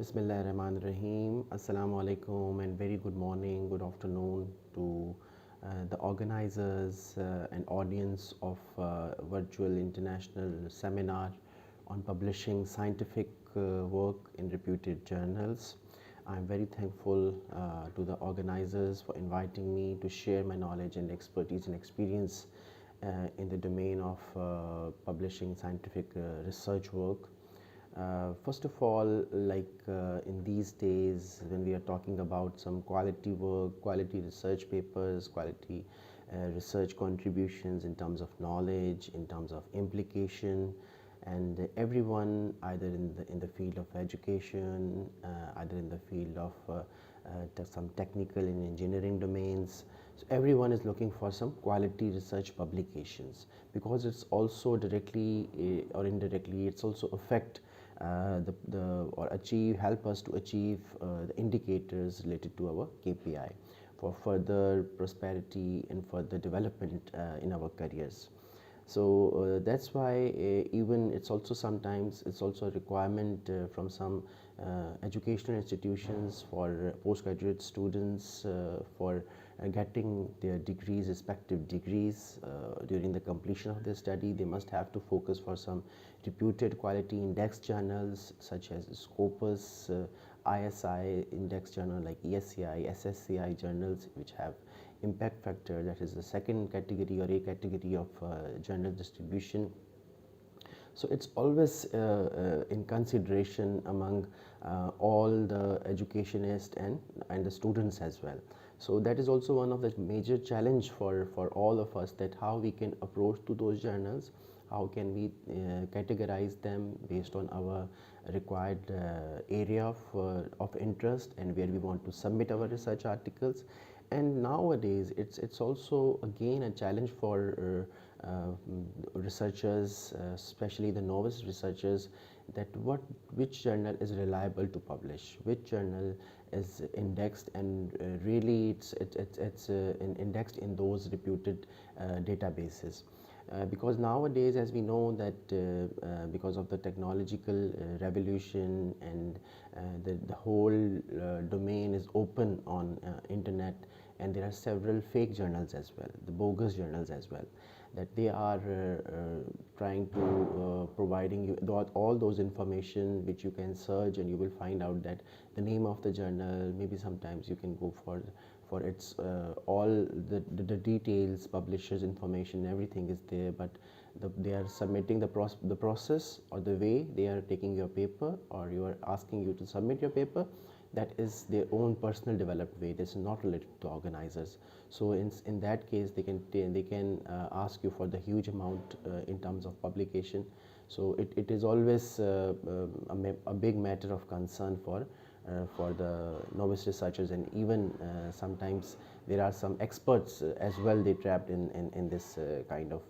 Bismillahirrahmanirrahim. Assalamu alaikum and very good morning, good afternoon to the organizers and audience of virtual international seminar on publishing scientific work in reputed journals. I'm very thankful to the organizers for inviting me to share my knowledge and expertise and experience in the domain of publishing scientific research work. First of all, in these days, when we are talking about some quality work, quality research papers, quality research contributions in terms of knowledge, in terms of implication, and everyone either in the field of education, either in the field of some technical and engineering domains. So everyone is looking for some quality research publications because it's also directly or indirectly it's also affect or help us to achieve the indicators related to our KPI for further prosperity and further development in our careers. So that's why even it's also sometimes it's also a requirement from some educational institutions for postgraduate students for getting their degrees, respective degrees. During the completion of their study, they must have to focus for some reputed quality index journals such as Scopus, ISI index journal like ESCI, SSCI journals, which have impact factor, that is the second category or A category of journal distribution. So it's always in consideration among all the educationists and the students as well. So that is also one of the major challenge for all of us, that how we can approach to those journals, how can we categorize them based on our required area of interest and where we want to submit our research articles. And nowadays it's also again a challenge for researchers, especially the novice researchers, that which journal is reliable to publish, which journal is indexed and really it's indexed in those reputed databases. Because nowadays, as we know that because of the technological revolution and the whole domain is open on internet, and there are several fake journals as well, the bogus journals as well, that they are trying to providing you all those information which you can search, and you will find out that the name of the journal, maybe sometimes you can go for its all the details, publishers information, everything is there, but they are submitting the process or the way they are taking your paper, or you are asking you to submit your paper, that is their own personal developed way. This is not related to organizers. So in that case, they can ask you for the huge amount in terms of publication. So it is always a big matter of concern for the novice researchers, and even sometimes there are some experts as well, they trapped in this kind of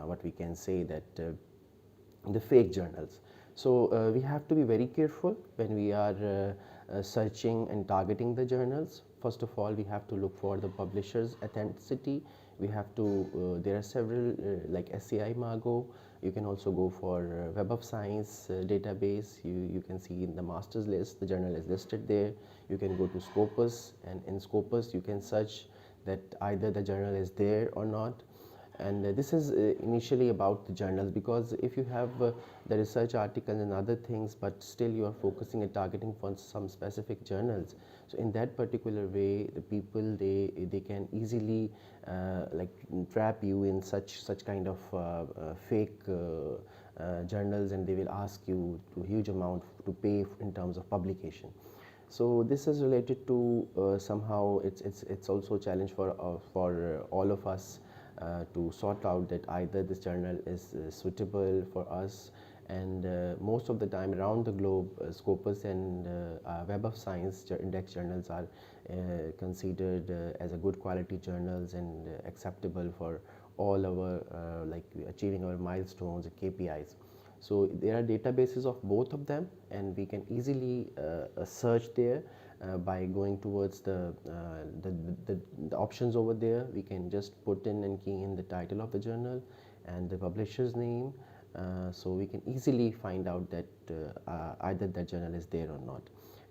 what we can say that the fake journals. So we have to be very careful when we are searching and targeting the journals. First of all, we have to look for the publisher's authenticity. We have to there are several like SCI Margo. You can also go for Web of Science database. You can see in the master's list the journal is listed there. You can go to Scopus, and in Scopus you can search that either the journal is there or not. And this is initially about the journals, because if you have the research articles and other things, but still you are focusing and targeting for some specific journals, so in that particular way the people they can easily like trap you in such kind of fake journals, and they will ask you to huge amount to pay in terms of publication. So this is related to somehow it's also a challenge for all of us to sort out that either this journal is suitable for us. And most of the time around the globe, Scopus and Web of Science index journals are considered as a good quality journals and acceptable for all our like achieving our milestones and KPIs. So there are databases of both of them, and we can easily search there by going towards the options over there. We can just put in and key in the title of the journal and the publisher's name, so we can easily find out that either that journal is there or not.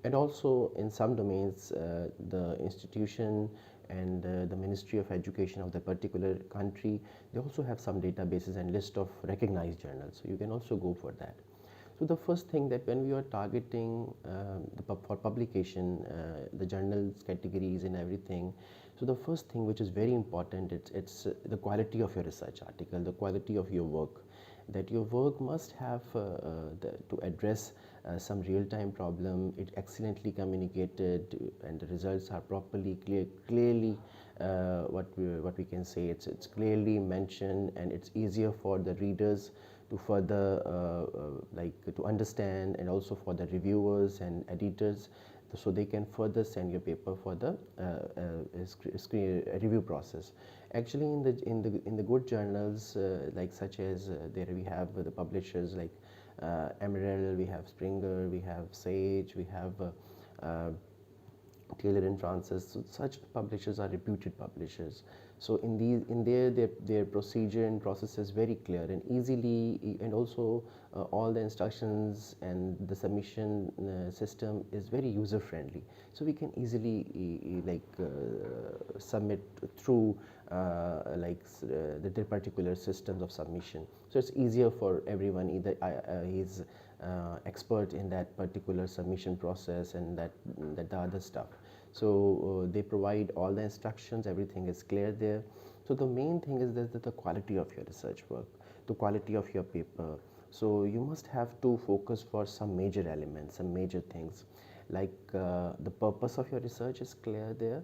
And also in some domains, the institution and the Ministry of Education of the particular country, they also have some databases and list of recognized journals, so you can also go for that. So the first thing that when we are targeting for publication, the journals categories and everything, so the first thing which is very important, it's the quality of your research article, the quality of your work, that your work must have to address some real-time problem, it excellently communicated, and the results are properly clearly what we can say, it's clearly mentioned, and it's easier for the readers to further like to understand, and also for the reviewers and editors, so they can further send your paper for the review process. Actually, in the good journals like such as there we have the publishers like Emerald, we have Springer, we have Sage, we have Taylor and Francis. So such publishers are reputed publishers. So in their procedure and process is very clear and easily, and also all the instructions and the submission system is very user friendly. So we can easily submit through the particular systems of submission. So it's easier for everyone. Either he's expert in that particular submission process and that the other stuff. So they provide all the instructions, everything is clear there. So the main thing is that the quality of your research work, the quality of your paper. So you must have to focus for some major elements, some major things, like the purpose of your research is clear there.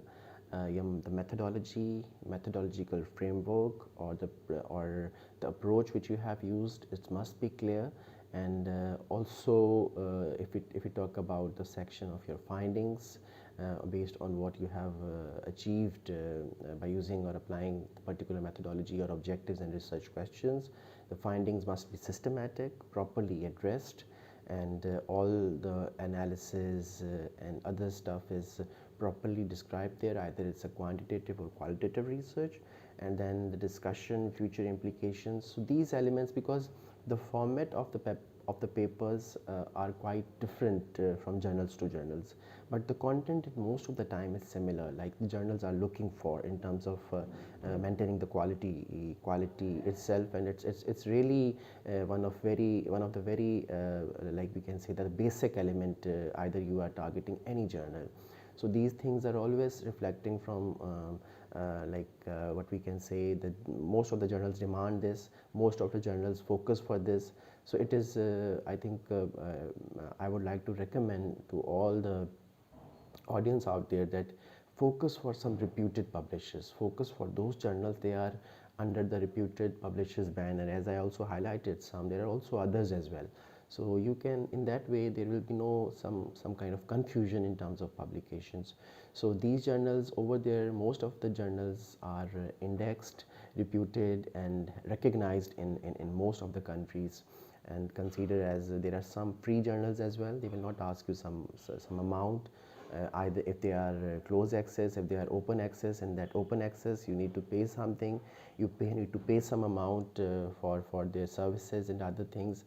The methodology, methodological framework, or the approach which you have used, it must be clear. And also if we talk about the section of your findings, based on what you have achieved by using or applying particular methodology or objectives and research questions, the findings must be systematic, properly addressed, and all the analysis and other stuff is properly described there, either it's a quantitative or qualitative research, and then the discussion, future implications. So these elements, because the format of the papers are quite different from journals to journals, but the content most of the time is similar, like the journals are looking for in terms of maintaining the quality itself, and it's really one of the very like we can say, the basic element either you are targeting any journal. So these things are always reflecting from what we can say, that most of the journals demand this, most of the journals focus for this. So it is I think I would like to recommend to all the audience out there that focus for some reputed publishers, focus for those journals they are under the reputed publishers banner. As I also highlighted some, there are also others as well. So you can, in that way there will be no some kind of confusion in terms of publications. So these journals over there, most of the journals are indexed, reputed, and recognized in most of the countries, and consider as there are some free journals as well. They will not ask you some amount, either if they are closed access, if they are open access. And that open access, you need to pay something, need to pay some amount for their services and other things.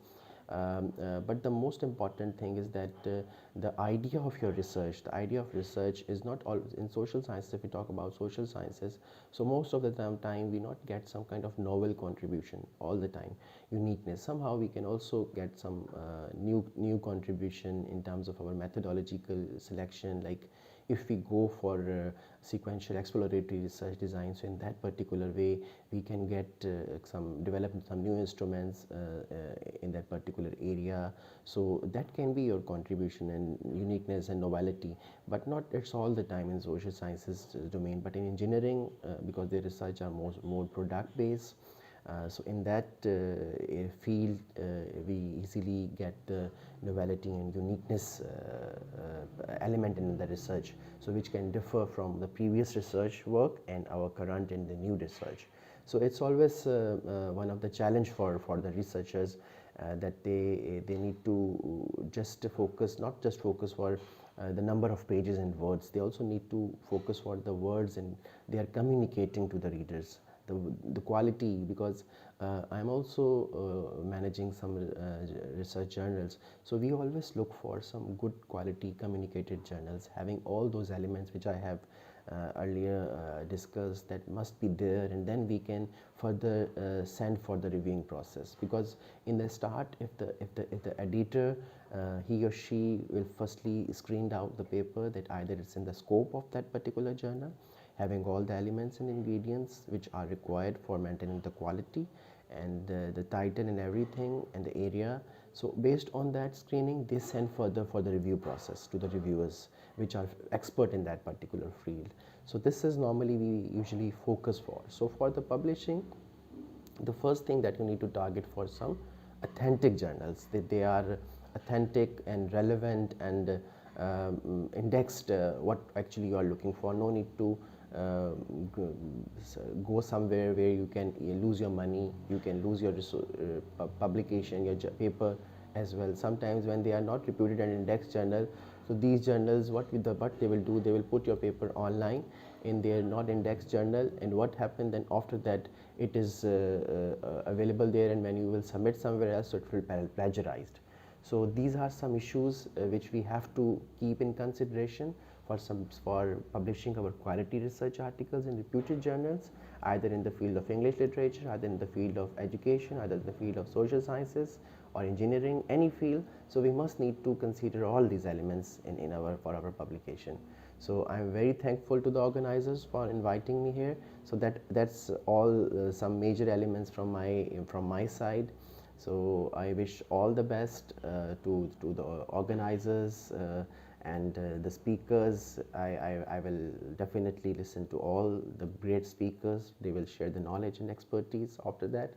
But the most important thing is that the idea of your research, the idea of research is not all in social sciences. If we talk about social sciences, so most of the time we not get some kind of novel contribution all the time, uniqueness. Somehow we can also get some new contribution in terms of our methodological selection, like if we go for sequential exploratory research design. So in that particular way we can get develop some new instruments in that particular area. So that can be your contribution and uniqueness and novelty, but not it's all the time in social sciences domain. But in engineering, because the research are more product based, so in that field we easily get the novelty and uniqueness element in the research, so which can differ from the previous research work and our current and the new research. So it's always one of the challenge for the researchers, that they need to just focus, not just focus for the number of pages and words, they also need to focus for the words and they are communicating to the readers. the quality, because I'm also managing some research journals. So we always look for some good quality communicated journals having all those elements which I have earlier discussed, that must be there, and then we can further send for the reviewing process. Because in the start, if the editor he or she will firstly screened out the paper, that either it's in the scope of that particular journal, having all the elements and ingredients which are required for maintaining the quality, and the title and everything, and the area. So based on that screening, they send further for the review process to the reviewers which are expert in that particular field. So this is normally we usually focus for. So for the publishing, the first thing that you need to target for some authentic journals, that they are authentic and relevant and indexed what actually you are looking for. No need to uh, go somewhere where you can lose your money, you can lose your publication, your paper as well. Sometimes when they are not reputed and indexed journal, so these journals, what they will do, they will put your paper online in their not indexed journal, and what happened then after that, it is available there, and when you will submit somewhere else, so it will be plagiarized. So these are some issues which we have to keep in consideration for publishing our quality research articles in reputed journals, either in the field of English literature, either in the field of education, either in the field of social sciences or engineering, any field. So we must need to consider all these elements in our for our publication. So I am very thankful to the organizers for inviting me here. So that's all some major elements from my side. So I wish all the best to the organizers and the speakers. I will definitely listen to all the great speakers. They will share the knowledge and expertise after that.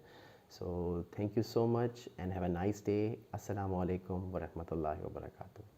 So thank you so much and have a nice day. Assalamu alaikum wa rahmatullahi wa barakatuh.